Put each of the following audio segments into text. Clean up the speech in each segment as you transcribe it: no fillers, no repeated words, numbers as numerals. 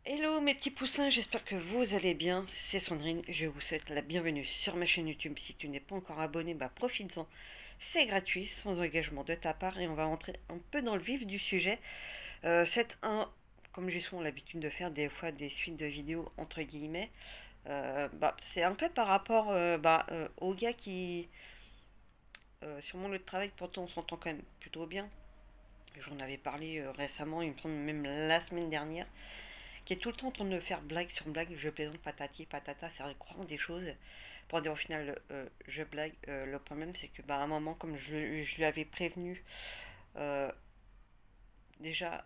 Hello mes petits poussins, j'espère que vous allez bien. C'est Sandrine, je vous souhaite la bienvenue sur ma chaîne YouTube. Si tu n'es pas encore abonné, profites-en. C'est gratuit, sans engagement de ta part et on va rentrer un peu dans le vif du sujet. C'est comme j'ai souvent l'habitude de faire des fois des suites de vidéos entre guillemets. C'est un peu par rapport aux gars qui, sur mon lieu de travail, pourtant on s'entend quand même plutôt bien. J'en avais parlé récemment, il me semble même la semaine dernière, qui est tout le temps en train de faire blague sur blague, je plaisante patati patata, faire croire des choses pour dire au final je blague. Le problème c'est que à un moment, comme je lui avais prévenu euh, déjà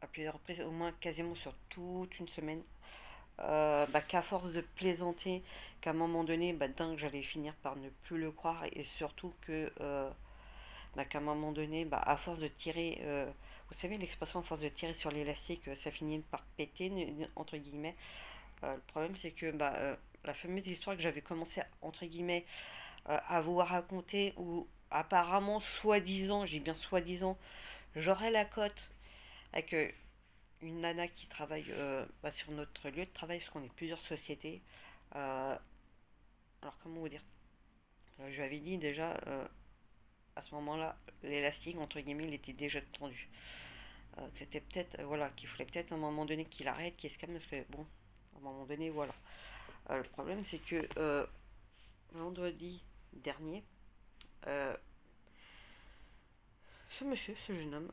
à plusieurs reprises, au moins quasiment sur toute une semaine, qu'à force de plaisanter, qu'à un moment donné, dingue, j'allais finir par ne plus le croire et surtout que qu'à un moment donné, à force de tirer, vous savez l'expression à force de tirer sur l'élastique, ça finit par péter, entre guillemets. Le problème, c'est que la fameuse histoire que j'avais commencé, entre guillemets, à vous raconter, où apparemment, soi-disant, j'ai bien soi-disant, j'aurais la cote avec une nana qui travaille sur notre lieu de travail, parce qu'on est plusieurs sociétés. Euh, alors, comment vous dire, je lui avais dit déjà, à ce moment-là, l'élastique, entre guillemets, il était déjà tendu. C'était peut-être, voilà, qu'il fallait peut-être à un moment donné qu'il arrête, qu'il se calme, parce que, bon, à un moment donné, voilà. Le problème, c'est que vendredi dernier, euh, ce monsieur, ce jeune homme,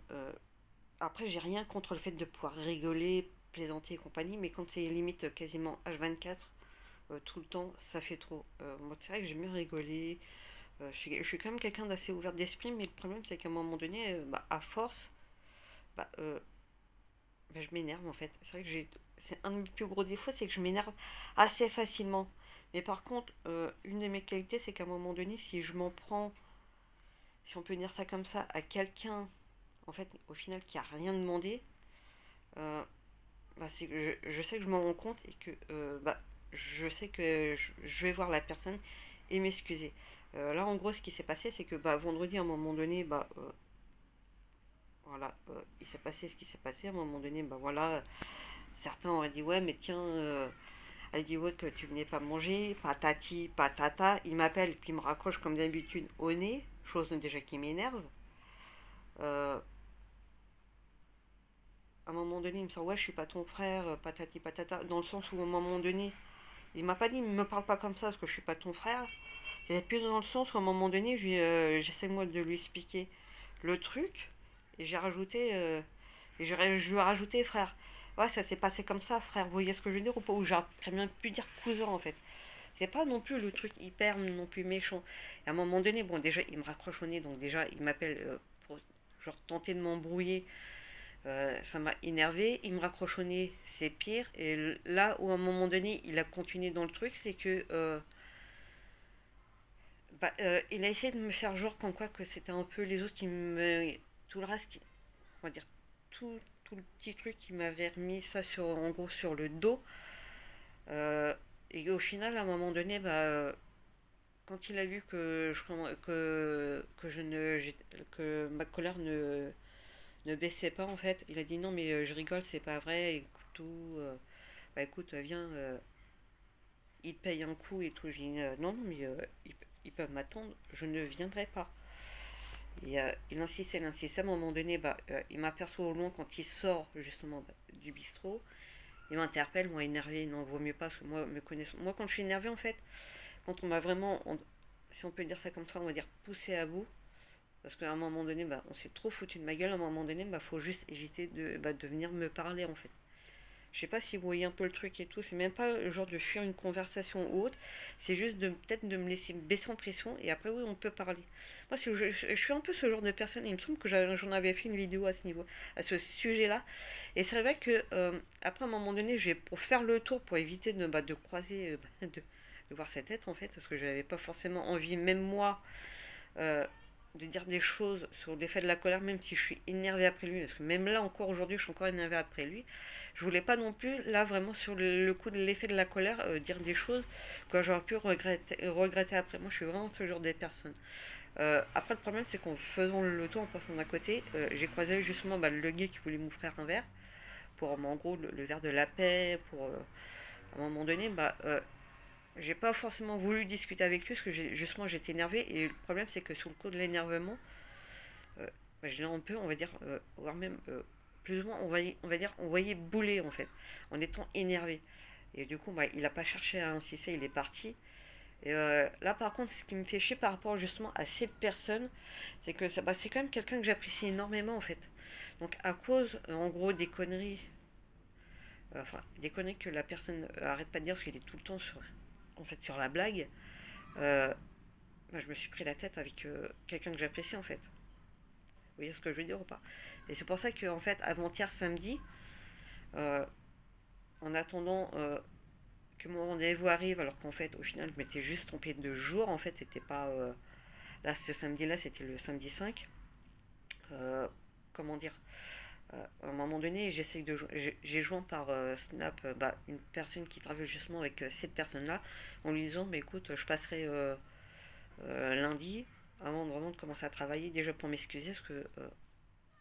après, j'ai rien contre le fait de pouvoir rigoler, plaisanter et compagnie, mais quand c'est limite quasiment H24, tout le temps, ça fait trop. Moi, c'est vrai que j'aime mieux rigoler. Je suis quand même quelqu'un d'assez ouvert d'esprit, mais le problème, c'est qu'à un moment donné, à force, bah, euh, je m'énerve en fait. C'est vrai que c'est un de mes plus gros défauts, c'est que je m'énerve assez facilement. Mais par contre, une de mes qualités, c'est qu'à un moment donné, si je m'en prends, si on peut dire ça comme ça, à quelqu'un, en fait, au final, qui a rien demandé, euh, c'est que je sais que je m'en rends compte et que je sais que je vais voir la personne et m'excuser. Là, en gros, ce qui s'est passé, c'est que vendredi, à un moment donné, voilà, il s'est passé ce qui s'est passé. À un moment donné, voilà, certains auraient dit ouais, mais tiens, elle dit ouais que tu venais pas manger, patati, patata. Il m'appelle puis il me raccroche comme d'habitude au nez, chose déjà qui m'énerve. Euh, à un moment donné, il me sort ouais, je suis pas ton frère, patati patata, dans le sens où à un moment donné, il m'a pas dit me parle pas comme ça parce que je suis pas ton frère. C'est plus dans le sens où à un moment donné, j'essaie moi de lui expliquer le truc et j'ai rajouté je lui ai rajouté frère. Ouais, ça s'est passé comme ça, frère. Vous voyez ce que je veux dire ou pas? Ou j'aurais très bien pu dire cousin en fait. C'est pas non plus le truc hyper non plus méchant. Et à un moment donné, bon, déjà, il me raccroche au nez, donc déjà, il m'appelle pour genre tenter de m'embrouiller. Ça m'a énervé. Il me raccroche au nez, c'est pire. Et là où à un moment donné, il a continué dans le truc, c'est que il a essayé de me faire genre comme quoi que c'était un peu les autres qui me. Tout le reste, on va dire, tout le petit truc qui m'avait remis ça sur, en gros sur le dos. Euh, et au final, à un moment donné, quand il a vu que je ne que ma colère ne baissait pas en fait, il a dit non mais je rigole, c'est pas vrai, écoute tout, écoute viens, il te paye un coup et tout. J'ai dit non non mais ils peuvent m'attendre, je ne viendrai pas. Et il insistait, à un moment donné, il m'aperçoit au loin quand il sort justement du bistrot, il m'interpelle, moi énervé, non vaut mieux pas, parce que moi me connaissant, moi quand je suis énervé en fait, quand on m'a vraiment, si on peut dire ça comme ça, on va dire poussé à bout, parce qu'à un moment donné, on s'est trop foutu de ma gueule, à un moment donné, faut juste éviter de venir me parler en fait. Je sais pas si vous voyez un peu le truc et tout, c'est même pas le genre de fuir une conversation ou autre, c'est juste de peut-être de me laisser baisser en pression et après oui on peut parler. Moi je suis un peu ce genre de personne, et il me semble que j'en avais fait une vidéo à ce niveau, à ce sujet-là. Et c'est vrai que après à un moment donné, pour faire le tour, pour éviter de croiser, de voir sa tête en fait, parce que je n'avais pas forcément envie, même moi, euh, de dire des choses sur l'effet de la colère, même si je suis énervée après lui, parce que même là encore aujourd'hui, je suis encore énervée après lui. Je voulais pas non plus, là vraiment sur le coup de l'effet de la colère, dire des choses que j'aurais pu regretter après. Moi, je suis vraiment ce genre de personne. Après, le problème, c'est qu'en faisant le tour, en passant d'un côté, j'ai croisé justement le gars qui voulait m'offrir un verre. pour en gros le verre de la paix, pour à un moment donné, j'ai pas forcément voulu discuter avec lui parce que justement j'étais énervée et le problème c'est que sous le coup de l'énervement, euh, on peut, on va dire, voire même plus ou moins, on va dire, on voyait bouler en fait, en étant énervé. Et du coup, il a pas cherché à insister, il est parti. Et là, par contre, ce qui me fait chier par rapport justement à cette personne, c'est que c'est quand même quelqu'un que j'apprécie énormément en fait. Donc, à cause, en gros, des conneries, enfin, des conneries que la personne arrête pas de dire parce qu'il est tout le temps en fait, sur la blague, euh, je me suis pris la tête avec quelqu'un que j'apprécie en fait. Vous voyez ce que je veux dire ou pas? Et c'est pour ça que, en fait, avant-hier samedi, euh, en attendant que mon rendez-vous arrive, alors qu'en fait, au final, je m'étais juste trompée de jour, en fait, c'était pas. Là, ce samedi-là, c'était le samedi 5. Euh, comment dire? À un moment donné, j'ai joint par Snap une personne qui travaille justement avec cette personne-là, en lui disant, écoute, je passerai lundi, avant de vraiment de commencer à travailler, déjà pour m'excuser, parce que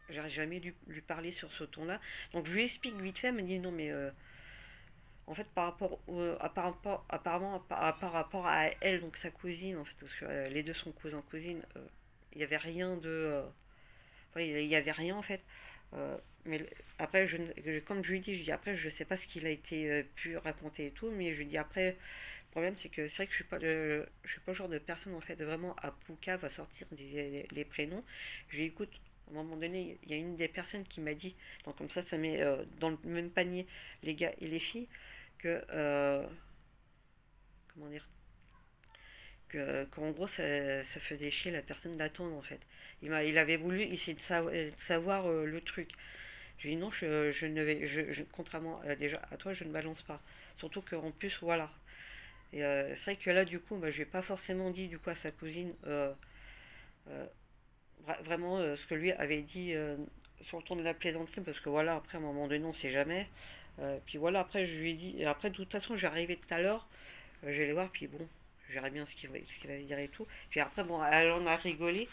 j'aurais jamais dû lui parler sur ce ton-là. Donc je lui explique vite fait, elle me dit non mais en fait par rapport apparemment par rapport à elle, donc sa cousine, en fait, parce que les deux sont cousins cousines, il n'y avait rien de enfin, il y avait rien en fait. Mais après comme je lui dis, je dis après je sais pas ce qu'il a été pu raconter et tout, mais je lui dis après le problème c'est que c'est vrai que je suis pas le genre de personne en fait vraiment à Pouka va sortir les prénoms. Je lui dis écoute, à un moment donné, il y a une des personnes qui m'a dit, donc comme ça met dans le même panier les gars et les filles, que comment dire, qu'en gros ça faisait chier la personne d'attendre en fait. Il avait voulu essayer de savoir le truc. Je lui ai dit non, je ne vais, contrairement déjà à toi, je ne balance pas. Surtout qu'en plus, voilà. Et c'est vrai que là, du coup, je lui ai pas forcément dit du coup à sa cousine euh, vraiment ce que lui avait dit sur le ton de la plaisanterie, parce que voilà, après, à un moment donné, on sait jamais. Puis voilà, après, je lui ai dit, et après, de toute façon, j'arrivais tout à l'heure, je vais aller voir, puis bon, je verrai bien ce qu'il va dire et tout. Puis après, bon, elle en a rigolé.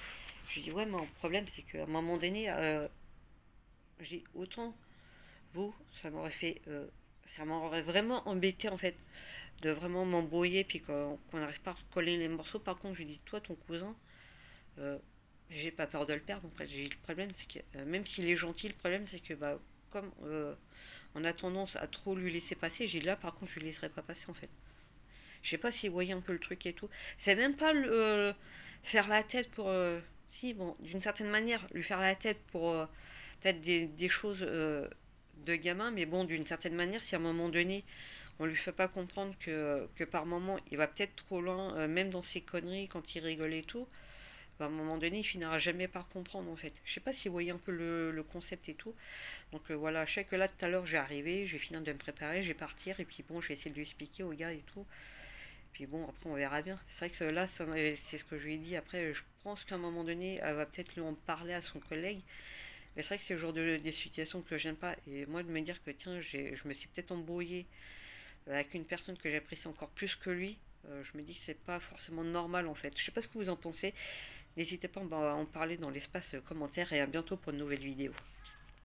Je lui ai dit, ouais, mais le problème, c'est qu'à un moment donné, j'ai autant vous, ça m'aurait vraiment embêté en fait de vraiment m'embrouiller puis qu'on n'arrive pas à recoller les morceaux. Par contre, je lui dis, toi, ton cousin, euh, j'ai pas peur de le perdre. En fait, j'ai le problème, c'est que même s'il est gentil, le problème c'est que comme on a tendance à trop lui laisser passer, j'ai dit là par contre je lui laisserai pas passer en fait. Je sais pas s'il voyait un peu le truc et tout. C'est même pas faire la tête pour si bon d'une certaine manière lui faire la tête pour peut-être des choses de gamin, mais bon d'une certaine manière si à un moment donné on lui fait pas comprendre que par moment il va peut-être trop loin, même dans ses conneries quand il rigole et tout, à un moment donné il finira jamais par comprendre en fait. Je sais pas s'il voyait un peu le concept et tout. Donc voilà, je sais que là tout à l'heure j'ai arrivé, je vais finir de me préparer, je vais partir et puis bon je vais essayer de lui expliquer au gars et tout. Puis bon, après on verra bien. C'est vrai que là, c'est ce que je lui ai dit. Après, je pense qu'à un moment donné, elle va peut-être lui en parler à son collègue. Mais c'est vrai que c'est le genre des situations que j'aime pas. Et moi, de me dire que tiens, je me suis peut-être embrouillé avec une personne que j'apprécie encore plus que lui, je me dis que c'est pas forcément normal en fait. Je sais pas ce que vous en pensez. N'hésitez pas à en parler dans l'espace commentaire et à bientôt pour une nouvelle vidéo.